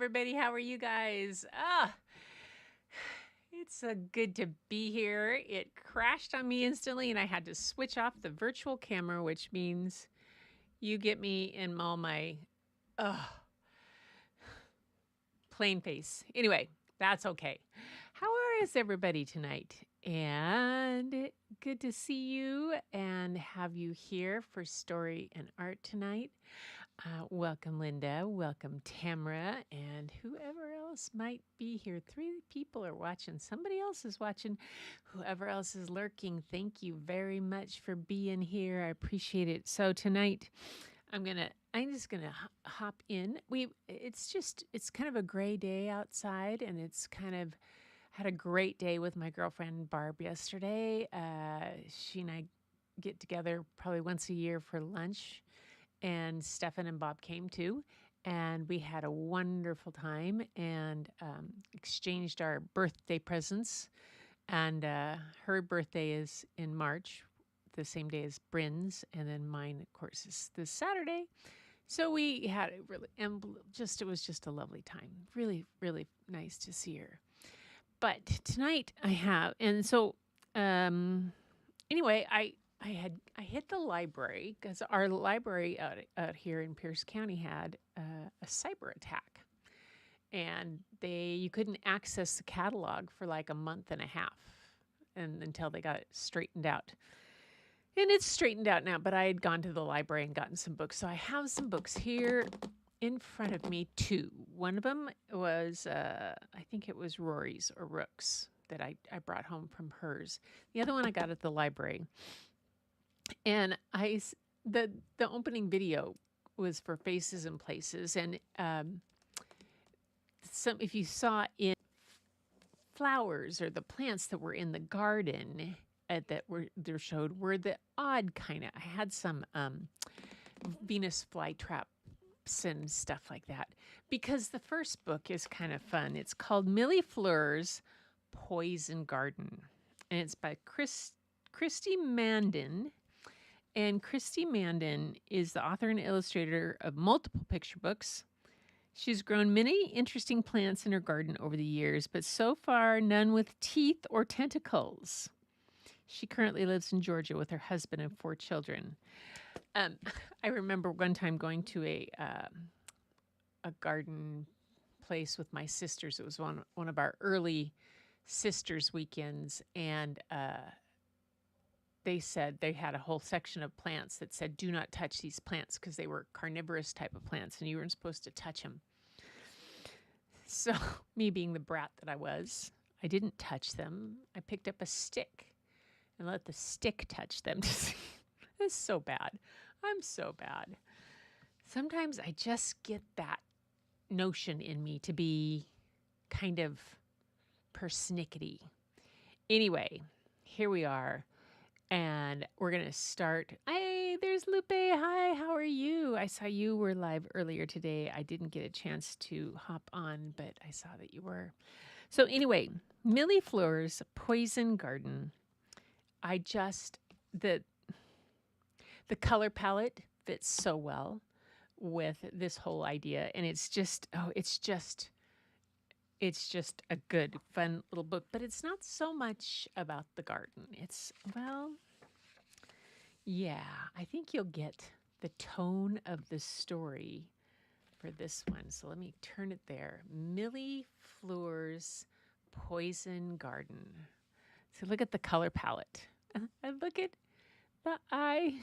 everybody. How are you guys? It's good to be here. It crashed on me instantly, and I had to switch off the virtual camera, which means you get me in all my plain face. Anyway, that's okay. How is everybody tonight? And good to see you and have you here for Story and Art tonight. Welcome, Linda. Welcome, Tamara, and whoever else might be here. 3 people are watching. Somebody else is watching. Whoever else is lurking, thank you very much for being here. I appreciate it. So tonight, I'm just gonna hop in. It's kind of a gray day outside, and it's kind of had a great day with my girlfriend Barb yesterday. She and I get together probably once a year for lunch. And Stefan and Bob came too, and we had a wonderful time and exchanged our birthday presents. And her birthday is in March, the same day as Bryn's, and then mine, of course, is this Saturday. So we had it was just a lovely time. Really, really nice to see her. But tonight I have, and so anyway, I hit the library because our library out here in Pierce County had a cyber attack, and you couldn't access the catalog for like a month and a half, and until they got it straightened out. And it's straightened out now, but I had gone to the library and gotten some books, so I have some books here in front of me too. One of them was I think it was Rory's or Rook's that I brought home from hers. The other one I got at the library. And the opening video was for Faces and Places, and if you saw in flowers or the plants that were in the garden they're showed were the odd kind of. I had some Venus flytraps and stuff like that because the first book is kind of fun. It's called Millie Fleur's Poison Garden, and it's by Christy Mandan. And Christy Mandan is the author and illustrator of multiple picture books. She's grown many interesting plants in her garden over the years, but so far none with teeth or tentacles. She currently lives in Georgia with her husband and 4 children. I remember one time going to a garden place with my sisters. It was one of our early sisters' weekends, and they said they had a whole section of plants that said, do not touch these plants because they were carnivorous type of plants and you weren't supposed to touch them. So me being the brat that I was, I didn't touch them. I picked up a stick and let the stick touch them. It's so bad. I'm so bad. Sometimes I just get that notion in me to be kind of persnickety. Anyway, here we are. And we're going to start. Hey, there's Lupe. Hi, how are you? I saw you were live earlier today. I didn't get a chance to hop on, but I saw that you were. So anyway, Millie Fleur's Poison Garden. The color palette fits so well with this whole idea. And it's just a good, fun little book, but it's not so much about the garden. I think you'll get the tone of the story for this one. So let me turn it there. Millie Fleur's Poison Garden. So look at the color palette. And look at the eye.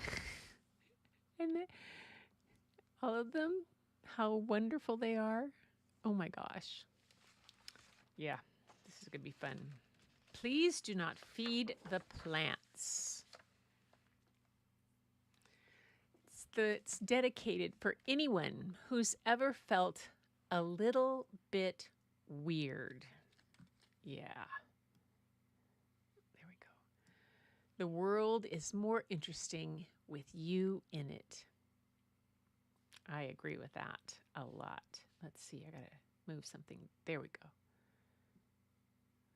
And all of them, how wonderful they are. Oh my gosh. Yeah, this is going to be fun. Please do not feed the plants. It's dedicated for anyone who's ever felt a little bit weird. Yeah. There we go. The world is more interesting with you in it. I agree with that a lot. Let's see, I got to move something. There we go.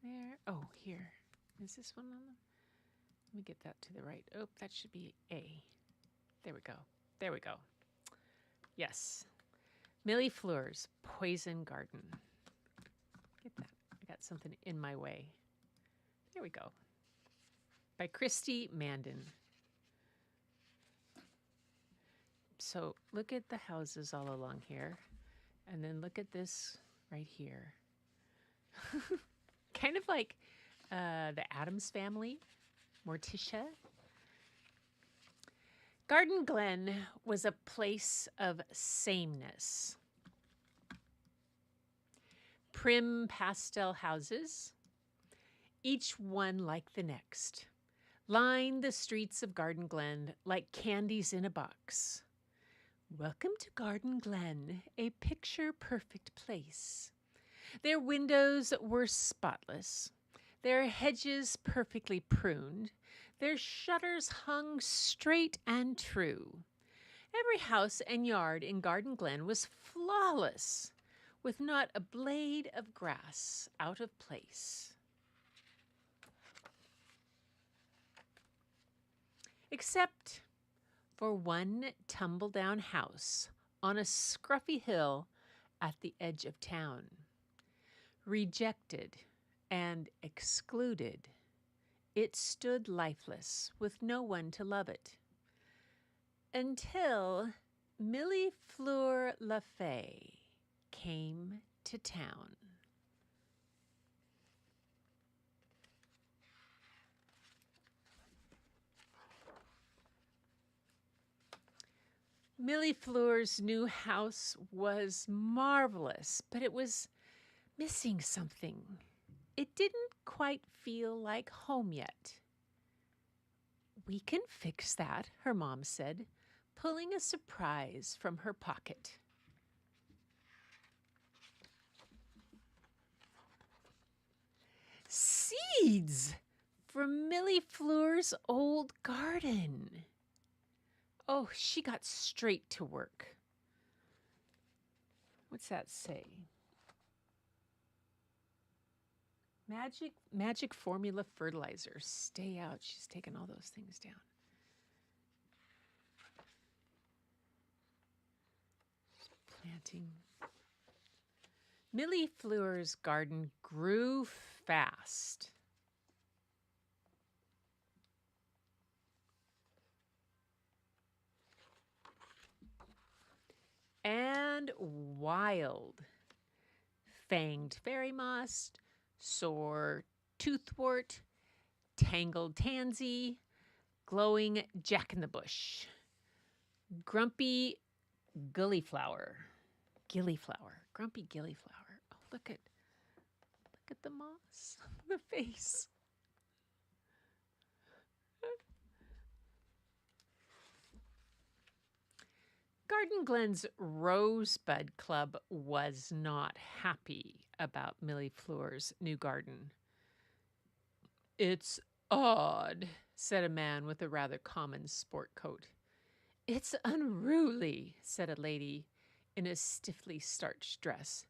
There. Oh, here. Is this one on them? Let me get that to the right. Oh, that should be A. There we go. There we go. Yes. Millie Fleur's Poison Garden. Get that. I got something in my way. Here we go. By Christy Mandan. So look at the houses all along here. And then look at this right here. Kind of like the Addams Family, Morticia. Garden Glen was a place of sameness. Prim pastel houses, each one like the next, line the streets of Garden Glen like candies in a box. Welcome to Garden Glen, a picture-perfect place. Their windows were spotless, their hedges perfectly pruned, their shutters hung straight and true. Every house and yard in Garden Glen was flawless, with not a blade of grass out of place. Except for one tumble-down house on a scruffy hill at the edge of town. Rejected and excluded, it stood lifeless with no one to love it. Until Millie Fleur LaFay came to town. Millie Fleur's new house was marvelous, but it was missing something. It didn't quite feel like home yet. We can fix that, her mom said, pulling a surprise from her pocket. Seeds from Millie Fleur's old garden. Oh, she got straight to work. What's that say? Magic formula fertilizer. Stay out. She's taken all those things down. Planting. Millie Fleur's garden grew fast. And wild. Fanged fairy moss, sore toothwort, tangled tansy, glowing jack-in-the-bush, grumpy gillyflower, grumpy gillyflower. Oh, look at the moss, the face. Garden Glen's Rosebud Club was not happy about Millie Fleur's new garden. It's odd, said a man with a rather common sport coat. It's unruly, said a lady in a stiffly starched dress.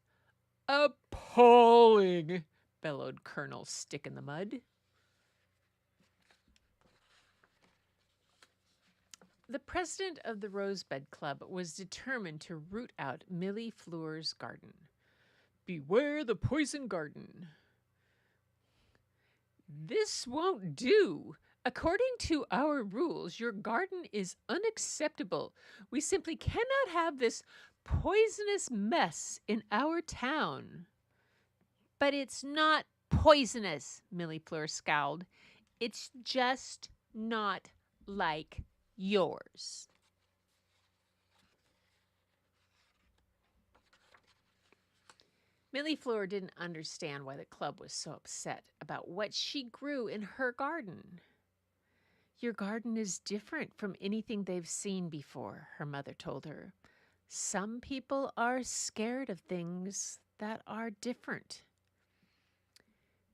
Appalling, bellowed Colonel Stick in the Mud. The president of the Rosebud Club was determined to root out Millie Fleur's garden. Beware the poison garden. This won't do. According to our rules, your garden is unacceptable. We simply cannot have this poisonous mess in our town. But it's not poisonous, Millie Fleur scowled. It's just not like yours. Millie Fleur didn't understand why the club was so upset about what she grew in her garden. Your garden is different from anything they've seen before, her mother told her. Some people are scared of things that are different.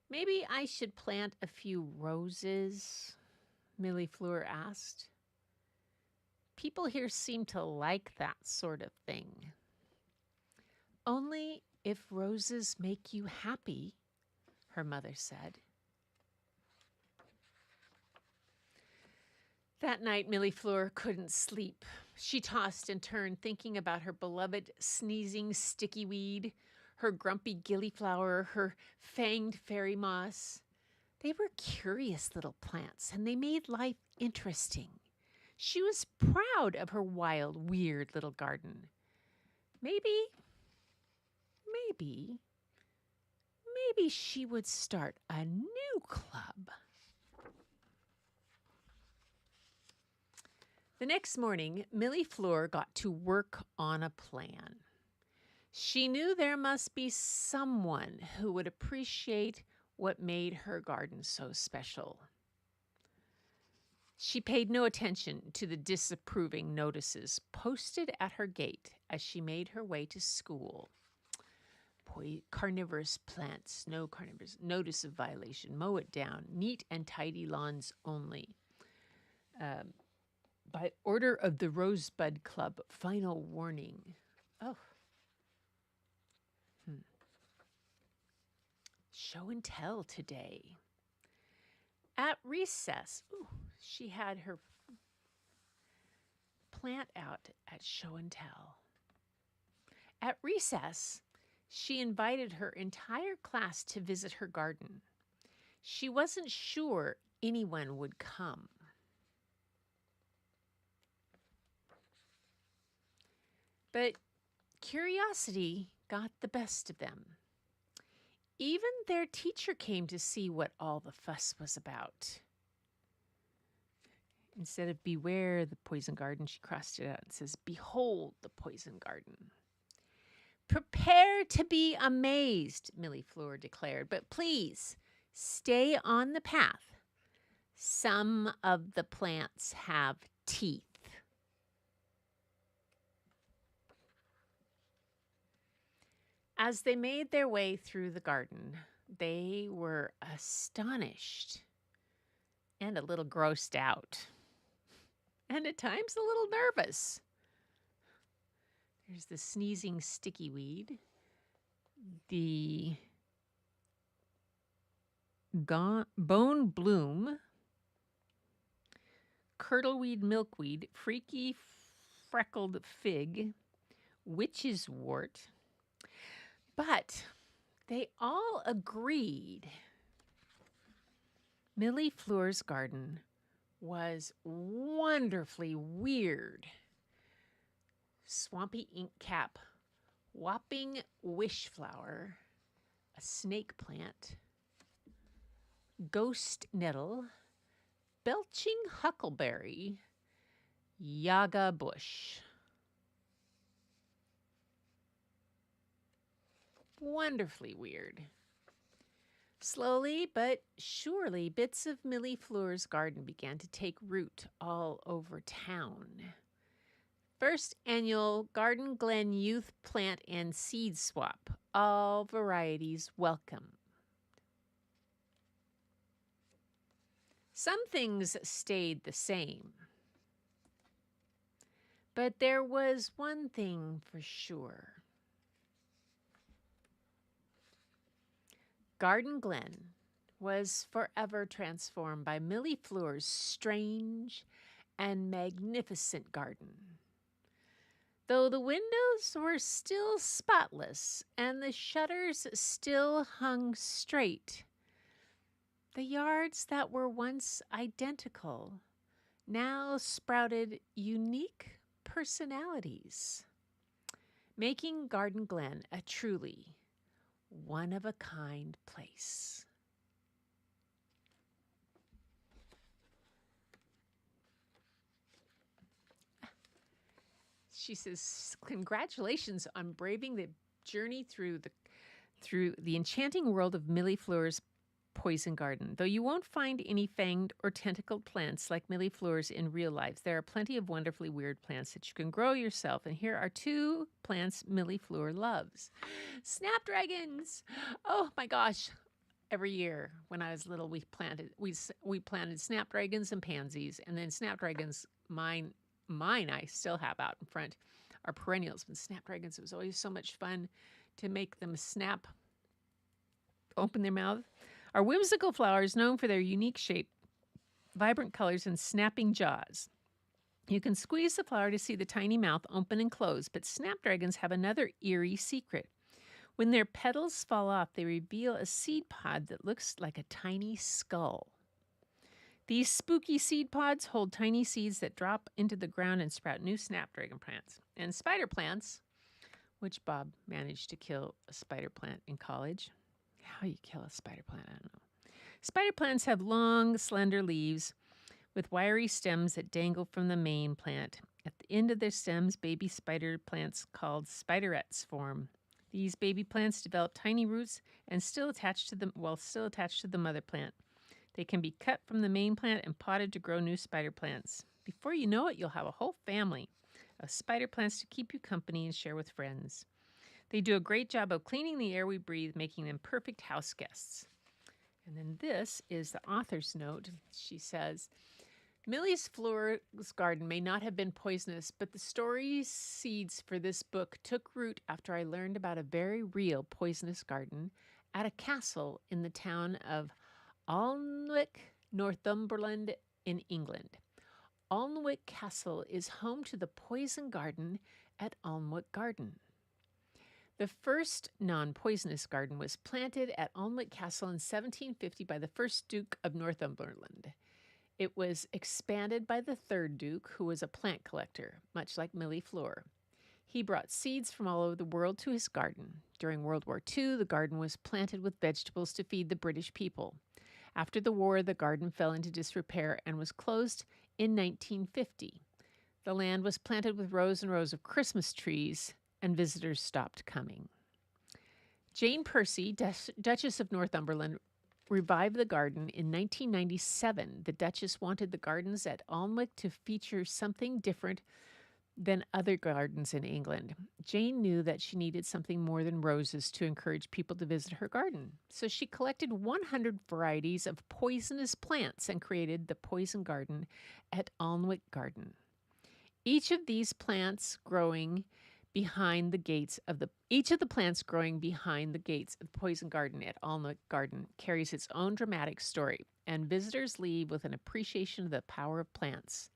Maybe I should plant a few roses, Millie Fleur asked. People here seem to like that sort of thing. Only if roses make you happy, her mother said. That night, Millie Fleur couldn't sleep. She tossed and turned, thinking about her beloved sneezing sticky weed, her grumpy gillyflower, her fanged fairy moss. They were curious little plants, and they made life interesting. She was proud of her wild, weird little garden. Maybe, maybe, maybe she would start a new club. The next morning, Millie Fleur got to work on a plan. She knew there must be someone who would appreciate what made her garden so special. She paid no attention to the disapproving notices posted at her gate as she made her way to school. Carnivorous plants, no carnivorous, notice of violation, mow it down, neat and tidy lawns only. By order of the Rosebud Club, final warning. Oh. Show and tell today. At recess, she had her plant out at show and tell. At recess, she invited her entire class to visit her garden. She wasn't sure anyone would come. But curiosity got the best of them. Even their teacher came to see what all the fuss was about. Instead of beware the poison garden, she crossed it out and says, behold the poison garden. Prepare to be amazed, Millie Fleur declared, but please stay on the path. Some of the plants have teeth. As they made their way through the garden, they were astonished and a little grossed out, and at times a little nervous. There's the sneezing sticky weed, the bone bloom, curdleweed milkweed, freaky freckled fig, witch's wort. But they all agreed Millie Fleur's garden was wonderfully weird. Swampy inkcap, whopping wishflower, a snake plant, ghost nettle, belching huckleberry, yaga bush. Wonderfully weird. Slowly but surely, bits of Millie Fleur's garden began to take root all over town. First annual Garden Glen Youth Plant and Seed Swap. All varieties welcome. Some things stayed the same. But there was one thing for sure. Garden Glen was forever transformed by Millie Fleur's strange and magnificent garden. Though the windows were still spotless and the shutters still hung straight, the yards that were once identical now sprouted unique personalities, making Garden Glen a truly one-of-a-kind place. She says, congratulations on braving the journey through the enchanting world of Millie Fleur's poison garden. Though you won't find any fanged or tentacled plants like Millie Fleur's in real life, there are plenty of wonderfully weird plants that you can grow yourself. And here are 2 plants Millie Fleur loves. Snapdragons! Oh my gosh. Every year when I was little, we planted snapdragons and pansies, and then snapdragons, mine I still have out in front, are perennials. But snapdragons, it was always so much fun to make them snap, open their mouth. Are whimsical flowers known for their unique shape, vibrant colors, and snapping jaws. You can squeeze the flower to see the tiny mouth open and close, but snapdragons have another eerie secret. When their petals fall off, they reveal a seed pod that looks like a tiny skull. These spooky seed pods hold tiny seeds that drop into the ground and sprout new snapdragon plants. And spider plants, which Bob managed to kill a spider plant in college. How you kill a spider plant, I don't know. Spider plants have long, slender leaves with wiry stems that dangle from the main plant. At the end of their stems, baby spider plants called spiderettes form. These baby plants develop tiny roots and still attached to the mother plant. They can be cut from the main plant and potted to grow new spider plants. Before you know it, you'll have a whole family of spider plants to keep you company and share with friends. They do a great job of cleaning the air we breathe, making them perfect house guests. And then this is the author's note. She says, Millie's Flora's garden may not have been poisonous, but the story seeds for this book took root after I learned about a very real poisonous garden at a castle in the town of Alnwick, Northumberland in England. Alnwick Castle is home to the poison garden at Alnwick Garden. The first non-poisonous garden was planted at Alnwick Castle in 1750 by the first Duke of Northumberland. It was expanded by the third Duke, who was a plant collector, much like Millie Fleur. He brought seeds from all over the world to his garden. During World War II, the garden was planted with vegetables to feed the British people. After the war, the garden fell into disrepair and was closed in 1950. The land was planted with rows and rows of Christmas trees, and visitors stopped coming. Jane Percy, Duchess of Northumberland, revived the garden in 1997. The Duchess wanted the gardens at Alnwick to feature something different than other gardens in England. Jane knew that she needed something more than roses to encourage people to visit her garden. So she collected 100 varieties of poisonous plants and created the Poison Garden at Alnwick Garden. Each of the plants growing behind the gates of the Poison Garden at Alnwick Garden carries its own dramatic story, and visitors leave with an appreciation of the power of plants,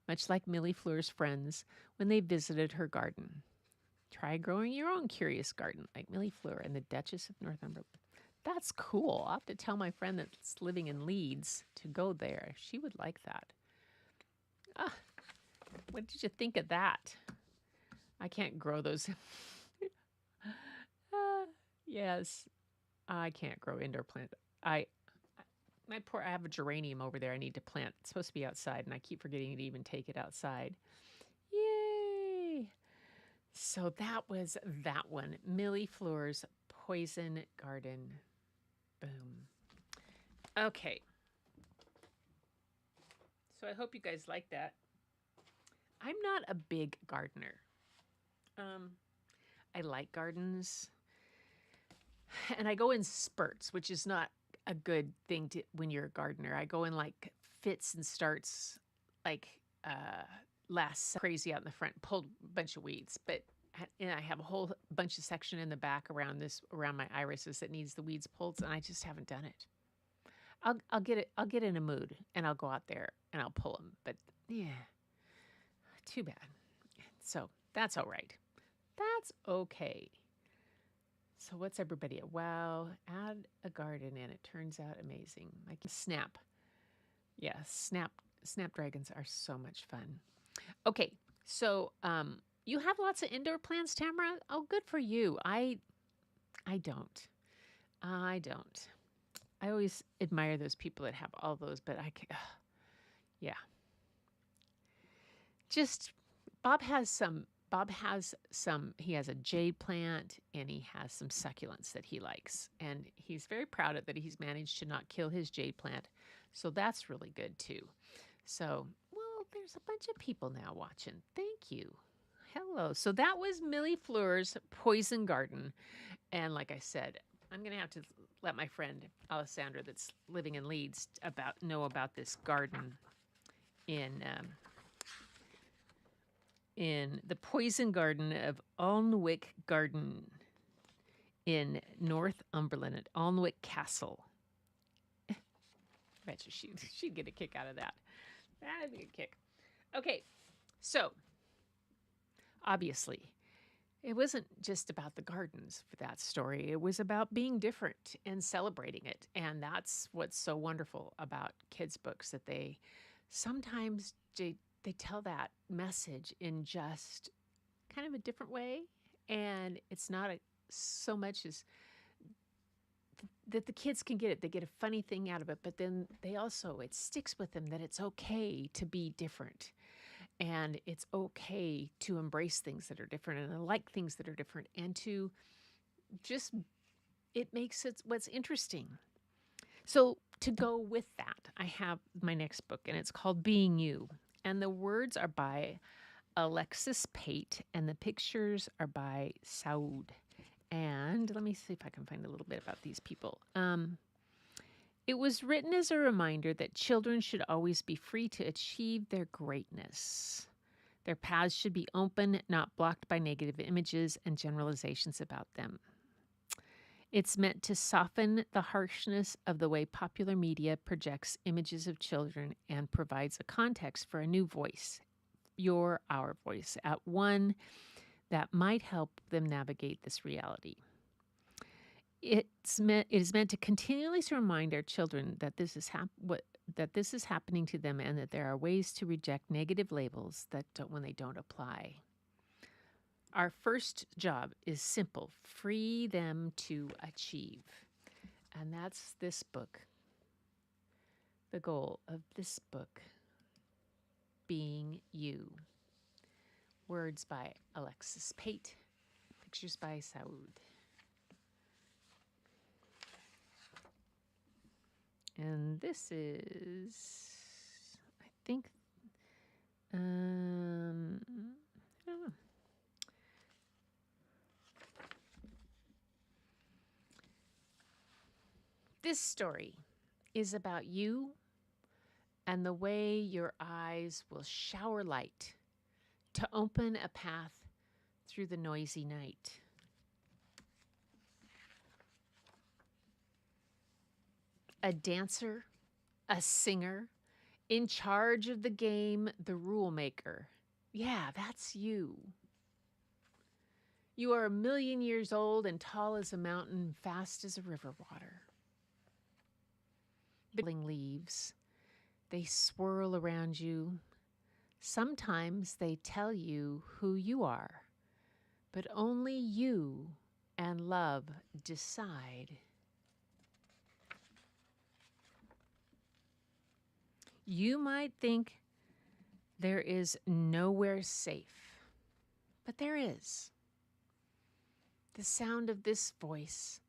much like Millie Fleur's friends when they visited her garden. Try growing your own curious garden like Millie Fleur and the Duchess of Northumberland. That's cool. I'll have to tell my friend that's living in Leeds to go there. She would like that. What did you think of that? I can't grow those. Yes, I can't grow indoor plants. I have a geranium over there I need to plant. It's supposed to be outside, and I keep forgetting to even take it outside. Yay! So that was that one. Millie Fleur's Poison Garden. Boom. Okay. So I hope you guys like that. I'm not a big gardener. I like gardens, and I go in spurts, which is not a good thing to when you're a gardener. I go in like fits and starts, like last crazy out in the front, pulled a bunch of weeds, and I have a whole bunch of section in the back around my irises that needs the weeds pulled, and I just haven't done it. I'll get in a mood, and I'll go out there and I'll pull them. But yeah, too bad. So that's all right. That's okay. So what's everybody at? Wow, add a garden and it turns out amazing. Like snap. Yeah, snapdragons are so much fun. Okay, so you have lots of indoor plants, Tamara? Oh, good for you. I don't. I always admire those people that have all those, but I can't. Yeah. Just Bob has some. He has a jade plant and he has some succulents that he likes. And he's very proud of that he's managed to not kill his jade plant. So that's really good too. So, well, there's a bunch of people now watching. Thank you. Hello. So that was Millie Fleur's Poison Garden. And like I said, I'm going to have to let my friend Alessandra that's living in Leeds know about this garden in the Poison Garden of Alnwick Garden in Northumberland at Alnwick Castle. I bet you she'd get a kick out of that. That'd be a kick. Okay, So, obviously, it wasn't just about the gardens for that story. It was about being different and celebrating it. And that's what's so wonderful about kids' books, that they sometimes they tell that message in just kind of a different way. And it's not so much as that the kids can get it. They get a funny thing out of it, but then it sticks with them that it's okay to be different. And it's okay to embrace things that are different and like things that are different, and to just, it makes it what's interesting. So to go with that, I have my next book, and it's called Being You. And the words are by Alexis Pate, and the pictures are by Saud. And let me see if I can find a little bit about these people. It was written as a reminder that children should always be free to achieve their greatness. Their paths should be open, not blocked by negative images and generalizations about them. It's meant to soften the harshness of the way popular media projects images of children and provides a context for a new voice, our voice, at one that might help them navigate this reality. It is meant to continually remind our children that this is happening to them, and that there are ways to reject negative labels when they don't apply. Our first job is simple: free them to achieve. And that's this book. The goal of this book, Being You. Words by Alexis Pate, pictures by Saud. And this is, I think, I don't know. This story is about you and the way your eyes will shower light to open a path through the noisy night. A dancer, a singer, in charge of the game, the rule maker. Yeah, that's you. You are 1,000,000 years old and tall as a mountain, fast as a river water. Biddling leaves, they swirl around you. Sometimes they tell you who you are, but only you and love decide. You might think there is nowhere safe, but there is. The sound of this voice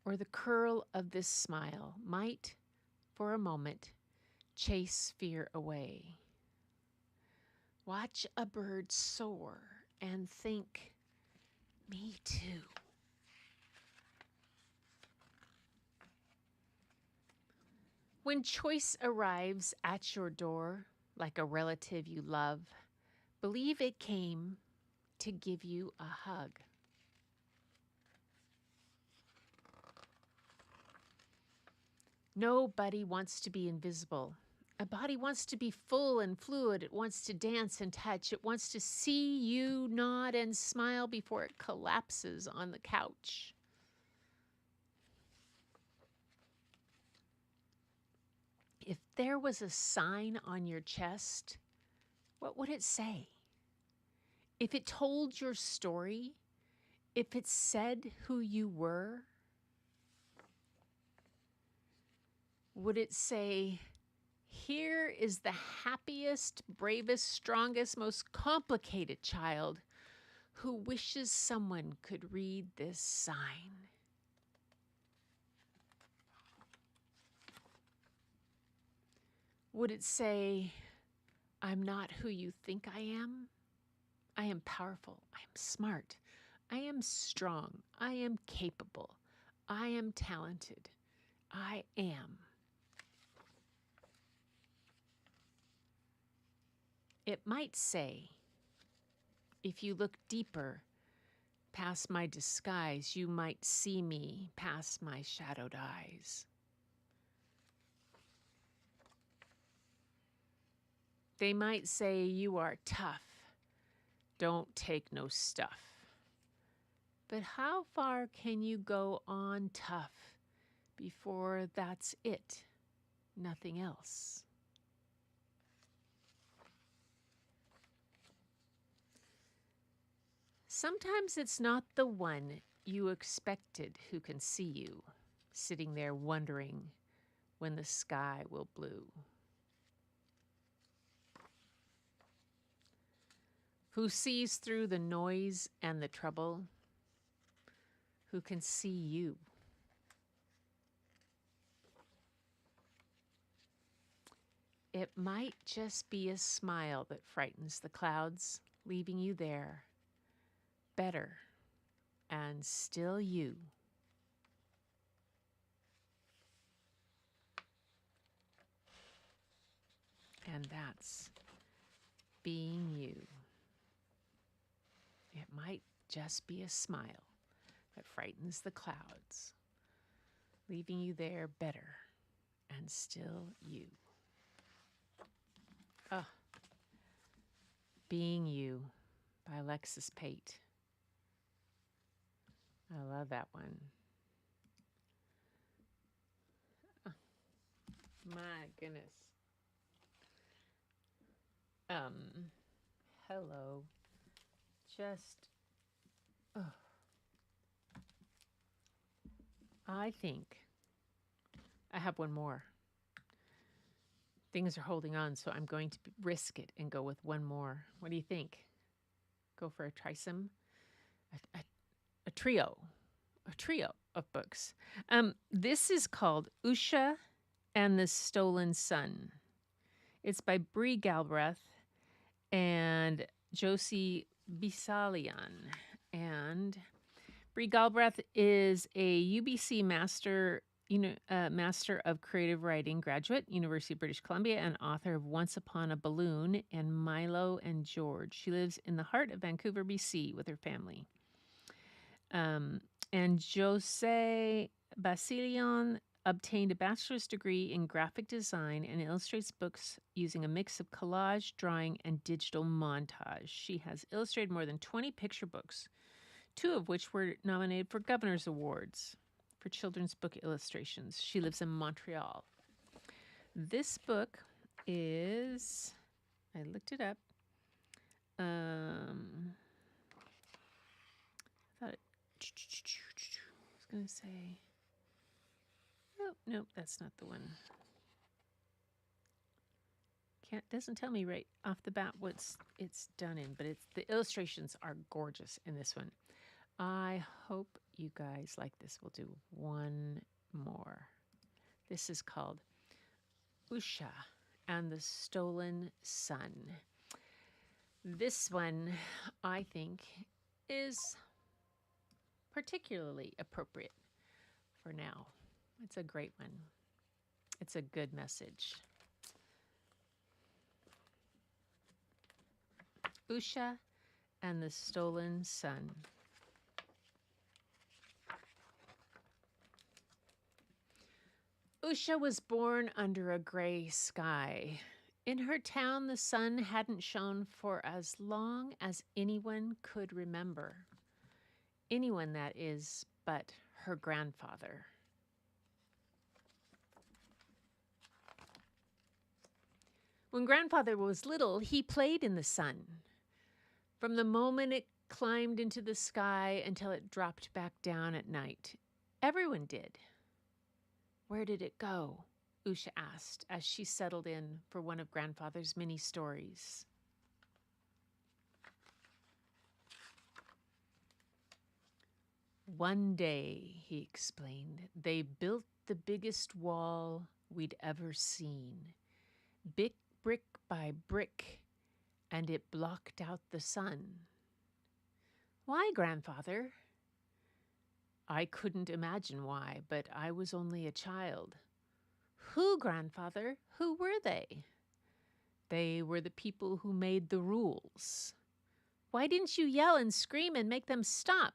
or the curl of this smile might, for a moment, chase fear away. Watch a bird soar and think, me too. When choice arrives at your door, like a relative you love, believe it came to give you a hug. Nobody wants to be invisible. A body wants to be full and fluid. It wants to dance and touch. It wants to see you nod and smile before it collapses on the couch. If there was a sign on your chest, what would it say? If it told your story, if it said who you were, would it say, here is the happiest, bravest, strongest, most complicated child who wishes someone could read this sign? Would it say, I'm not who you think I am? I am powerful. I am smart. I am strong. I am capable. I am talented. I am. It might say, if you look deeper past my disguise, you might see me past my shadowed eyes. They might say you are tough, don't take no stuff. But how far can you go on tough before that's it? Nothing else. Sometimes it's not the one you expected who can see you, sitting there wondering when the sky will blue. Who sees through the noise and the trouble, who can see you. It might just be a smile that frightens the clouds, leaving you there, better and still you. And that's being you. It might just be a smile that frightens the clouds, leaving you there better and still you. Oh, Being You by Alexis Pate. I love that one. Oh, my goodness. Hello. Just, I think I have one more. Things are holding on, so I'm going to risk it and go with one more. What do you think? Go for a trisome? A trio of books. This is called Usha and the Stolen Sun. It's by Bree Galbraith and Josie Bisalian. And Bree Galbraith is a UBC Master of Creative Writing graduate, University of British Columbia, and author of Once Upon a Balloon and Milo and George. She lives in the heart of Vancouver, BC with her family. And Jose Basilion obtained a bachelor's degree in graphic design and illustrates books using a mix of collage, drawing, and digital montage. She has illustrated more than 20 picture books, 2 of which were nominated for Governor's Awards for children's book illustrations. She lives in Montreal. This book is, I looked it up. I thought I was going to say, nope, that's not the one. Doesn't tell me right off the bat what it's done in, but the illustrations are gorgeous in this one. I hope you guys like this. We'll do one more. This is called Usha and the Stolen Sun. This one, I think, is particularly appropriate for now. It's a great one. It's a good message. Usha and the Stolen Sun. Usha was born under a gray sky. In her town, the sun hadn't shone for as long as anyone could remember. Anyone, that is, but her grandfather. When grandfather was little, he played in the sun. From the moment it climbed into the sky until it dropped back down at night, everyone did. Where did it go? Usha asked as she settled in for one of grandfather's many stories. One day, he explained, they built the biggest wall we'd ever seen. Big brick by brick, and it blocked out the sun. Why, grandfather? I couldn't imagine why, but I was only a child. Who, grandfather? Who were they? They were the people who made the rules. Why didn't you yell and scream and make them stop?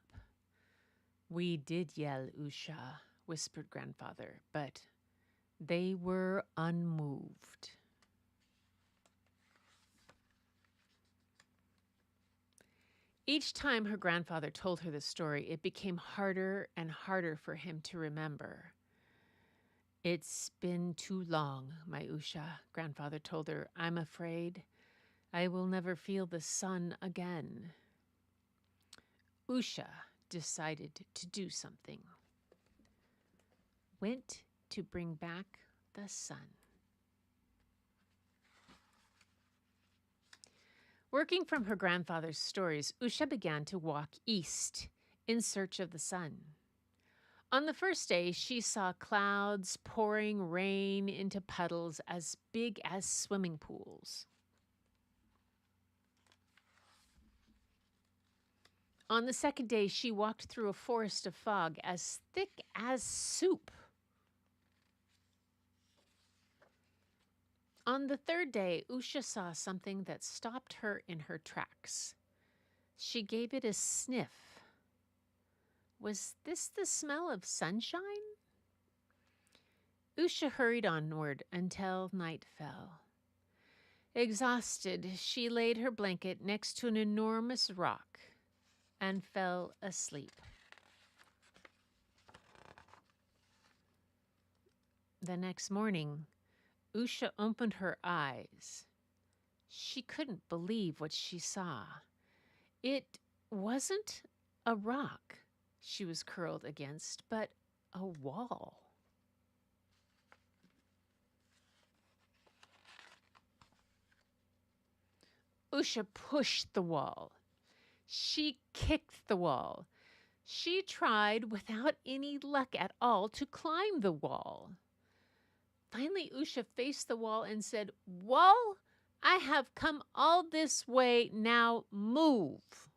We did yell, Usha, whispered grandfather, but they were unmoved. Each time her grandfather told her the story, it became harder and harder for him to remember. It's been too long, my Usha, grandfather told her. I'm afraid I will never feel the sun again. Usha decided to do something. Went to bring back the sun. Working from her grandfather's stories, Usha began to walk east in search of the sun. On the first day, she saw clouds pouring rain into puddles as big as swimming pools. On the second day, she walked through a forest of fog as thick as soup. On the third day, Usha saw something that stopped her in her tracks. She gave it a sniff. Was this the smell of sunshine? Usha hurried onward until night fell. Exhausted, she laid her blanket next to an enormous rock and fell asleep. The next morning, Usha opened her eyes. She couldn't believe what she saw. It wasn't a rock she was curled against, but a wall. Usha pushed the wall. She kicked the wall. She tried without any luck at all to climb the wall. Finally, Usha faced the wall and said, "Wall, I have come all this way, now move."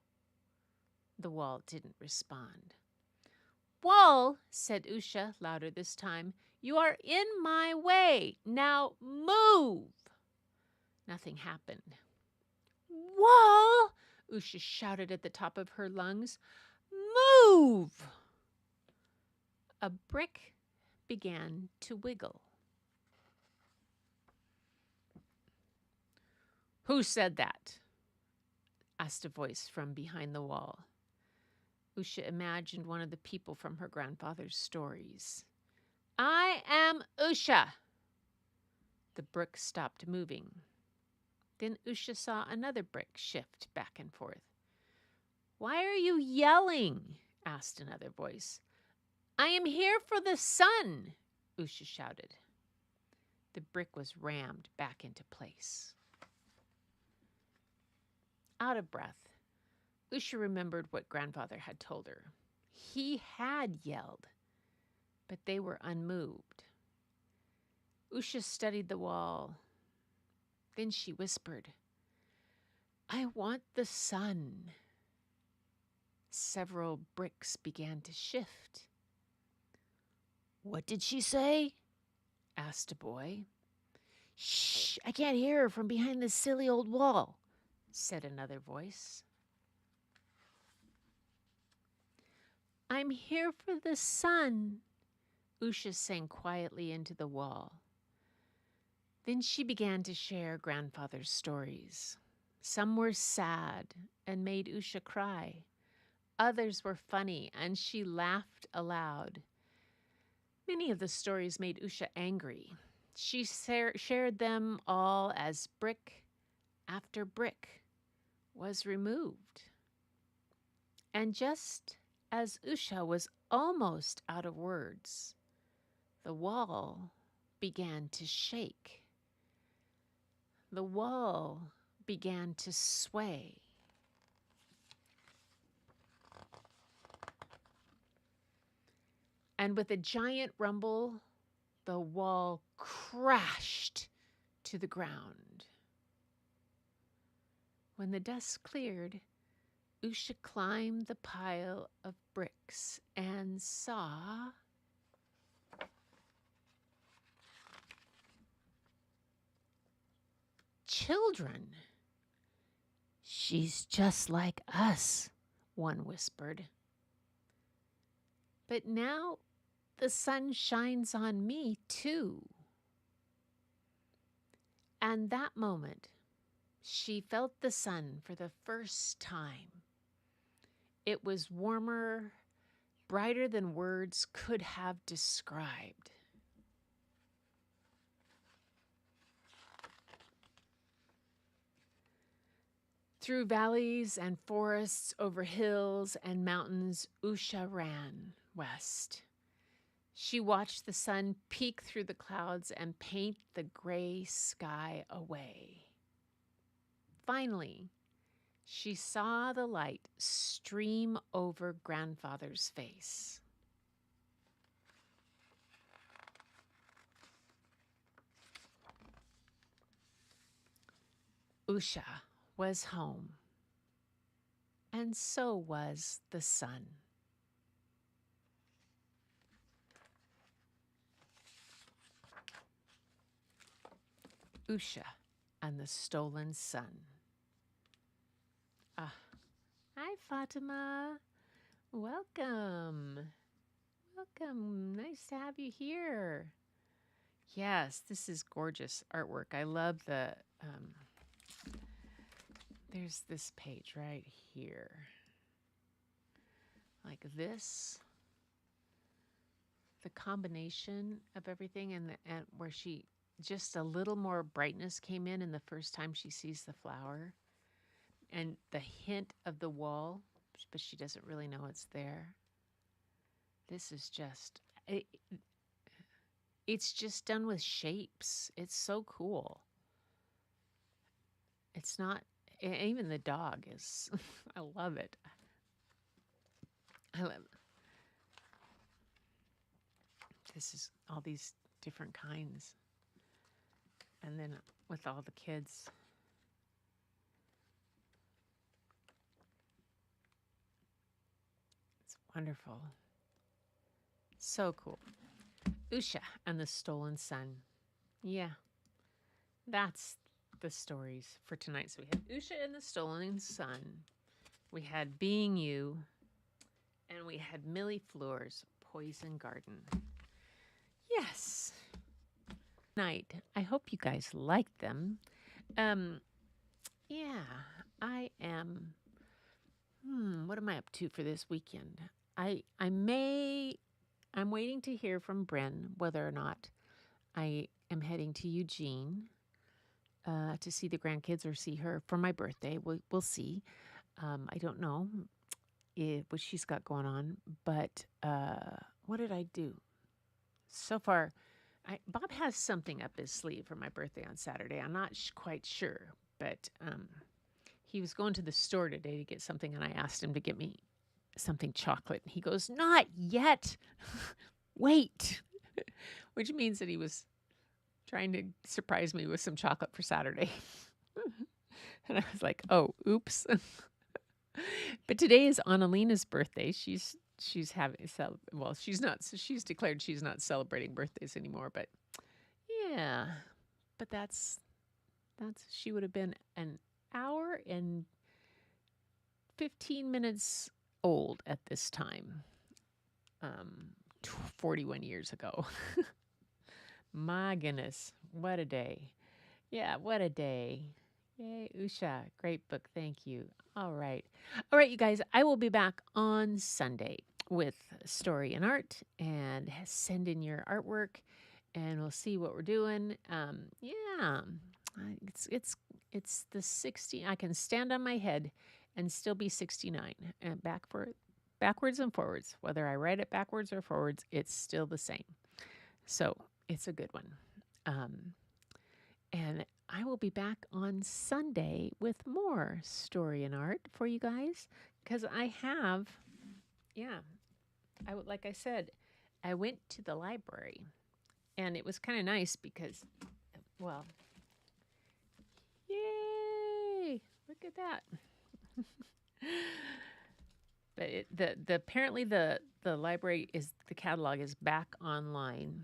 The wall didn't respond. "Wall," said Usha, louder this time, "you are in my way, now move." Nothing happened. "Wall," Usha shouted at the top of her lungs, "move!" A brick began to wiggle. "Who said that?" asked a voice from behind the wall. Usha imagined one of the people from her grandfather's stories. "I am Usha." The brick stopped moving. Then Usha saw another brick shift back and forth. "Why are you yelling?" asked another voice. "I am here for the sun," Usha shouted. The brick was rammed back into place. Out of breath, Usha remembered what grandfather had told her. He had yelled, but they were unmoved. Usha studied the wall. Then she whispered, "I want the sun." Several bricks began to shift. "What did she say?" asked a boy. "Shh, I can't hear her from behind this silly old wall," said another voice. "I'm here for the sun," Usha sang quietly into the wall. Then she began to share grandfather's stories. Some were sad and made Usha cry. Others were funny, and she laughed aloud. Many of the stories made Usha angry. She shared them all as brick after brick was removed. And just as Usha was almost out of words, the wall began to shake. The wall began to sway. And with a giant rumble, the wall crashed to the ground. When the dust cleared, Usha climbed the pile of bricks and saw children. "She's just like us," one whispered. "But now the sun shines on me too." And that moment, she felt the sun for the first time. It was warmer, brighter than words could have described. Through valleys and forests, over hills and mountains, Usha ran west. She watched the sun peek through the clouds and paint the gray sky away. Finally, she saw the light stream over grandfather's face. Usha was home, and so was the sun. Usha and the stolen sun. Hi, Fatima. Welcome. Welcome. Nice to have you here. Yes, this is gorgeous artwork. I love the, there's this page right here. Like this. The combination of everything and where she, just a little more brightness came in the first time she sees the flower. And the hint of the wall, but she doesn't really know it's there. This is just, it's just done with shapes. It's so cool. It's not, even the dog is, I love it. I love it. This is all these different kinds. And then with all the kids. It's wonderful. So cool. Usha and the Stolen Sun. Yeah, that's the stories for tonight. So we had Usha and the Stolen Sun. We had Being You. And we had Millie Fleur's Poison Garden. Yes. Night. I hope you guys liked them. Yeah, I am. What am I up to for this weekend? I'm waiting to hear from Bren whether or not I am heading to Eugene to see the grandkids or see her for my birthday. We'll see. I don't know what she's got going on, but what did I do? So far, Bob has something up his sleeve for my birthday on Saturday. I'm not quite sure, but he was going to the store today to get something, and I asked him to get me something chocolate. He goes, "Not yet. Wait," which means that he was trying to surprise me with some chocolate for Saturday. And I was like, "Oh, oops." But today is Annalina's birthday. She's having she's declared she's not celebrating birthdays anymore, but yeah. But that's she would have been an hour and 15 minutes old at this time. 41 years ago. My goodness, what a day. Yeah, what a day. Yay, Usha. Great book. Thank you. All right, you guys. I will be back on Sunday with Story and Art, and send in your artwork, and we'll see what we're doing. Yeah, it's the 60. I can stand on my head and still be 69, and backwards and forwards. Whether I write it backwards or forwards, it's still the same. So it's a good one. And I will be back on Sunday with more Story and Art for you guys, because I have, like I said, I went to the library, and it was kind of nice because, well, yay! Look at that. But apparently the library the catalog is back online.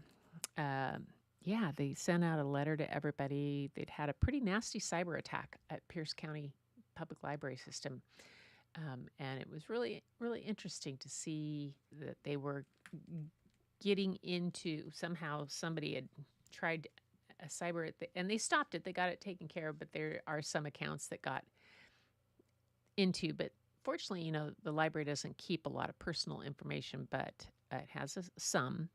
Yeah, they sent out a letter to everybody. They'd had a pretty nasty cyber attack at Pierce County Public Library System. And it was really, really interesting to see that they were getting into, somehow somebody had tried a cyber, and they stopped it. They got it taken care of, but there are some accounts that got into. But unfortunately, the library doesn't keep a lot of personal information, but it has some.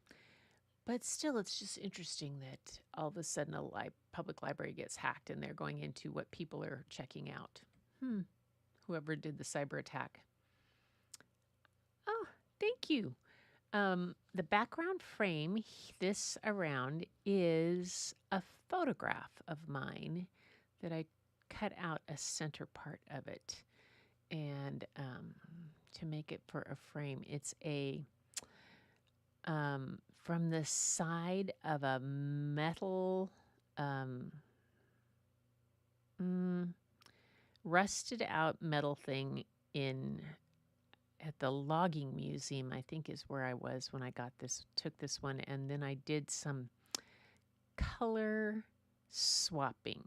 But still, it's just interesting that all of a sudden public library gets hacked and they're going into what people are checking out. Whoever did the cyber attack. Oh, thank you. The background frame this around is a photograph of mine that I cut out a center part of it. And to make it for a frame, it's from the side of a metal, rusted out metal thing at the logging museum, I think is where I was when I took this one. And then I did some color swapping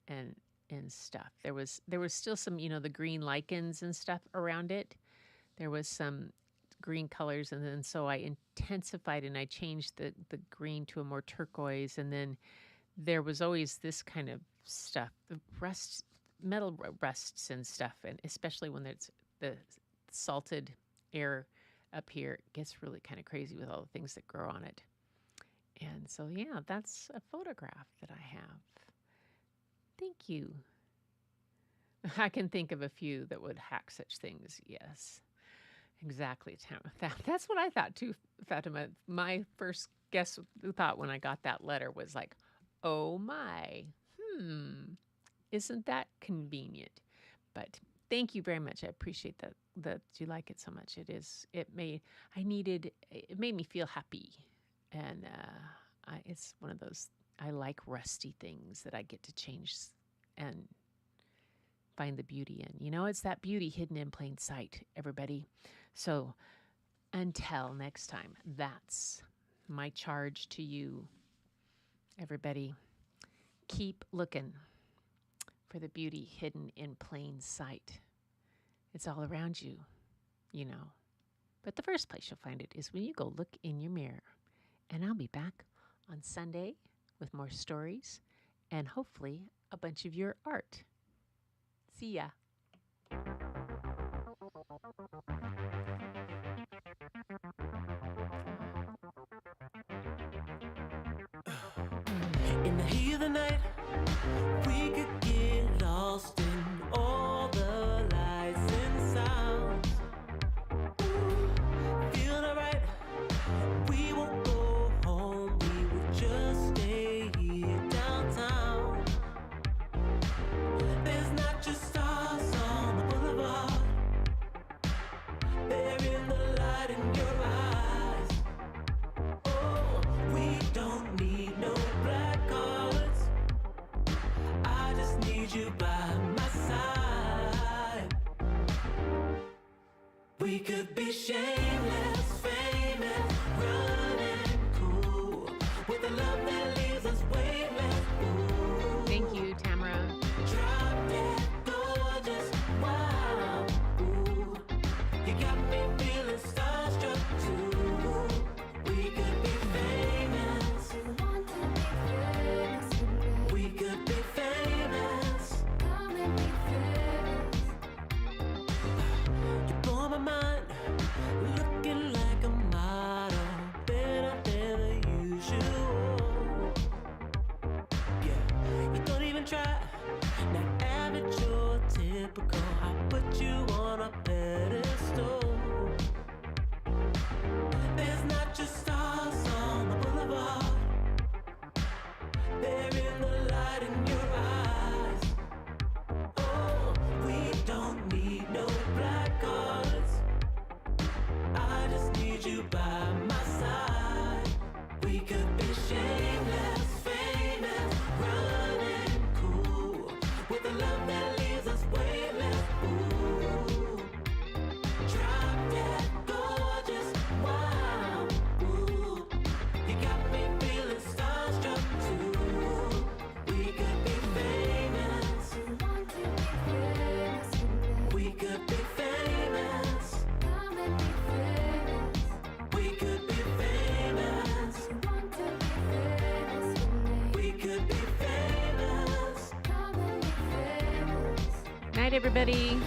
and stuff. There was still some, the green lichens and stuff around it. There was some green colors, and then so I intensified and I changed the green to a more turquoise, and then there was always this kind of stuff, the metal rusts and stuff, and especially when there's the salted air up here, it gets really kind of crazy with all the things that grow on it. And so, yeah, that's a photograph that I have. Thank you. I can think of a few that would hack such things, yes. Exactly, Tamara. That's what I thought too, Fatima. My first thought when I got that letter was like, oh my, isn't that convenient? But thank you very much. I appreciate that you like it so much. It made me feel happy. And it's one of those, I like rusty things that I get to change and find the beauty in. It's that beauty hidden in plain sight, everybody. So until next time, that's my charge to you, everybody. Keep looking for the beauty hidden in plain sight. It's all around you, But the first place you'll find it is when you go look in your mirror. And I'll be back on Sunday with more stories and hopefully a bunch of your art. See ya. In the heat of the night, we could get lost in all the lights and sounds. Feeling alright, we won't go home, we will just stay here downtown. There's not just stars on the boulevard, they're in the light in your eyes. Oh, we don't need no black cards, I just need you by my side. We could be shameless, famous, running cool, with a love that leaves us weightless. Ooh. Thank you, Tamara. Drop dead gorgeous, wow. Ooh. You got me feeling starstruck too. We could be famous. We could be famous. You blow my mind, looking like a model, better than the usual. Yeah, you don't even try, not average or typical. I put you on a pedestal. There's not just stars on the boulevard, they're in the light in your eyes. Oh, we don't need no black cards, I just need you by my side. We could be shameless, famous, running cool, with a love that leaves us weightless. Ooh. Drop dead gorgeous, wow. Ooh. You got me feeling starstruck too. We could be famous. We could be famous. We could be famous. We could be famous. Night, everybody.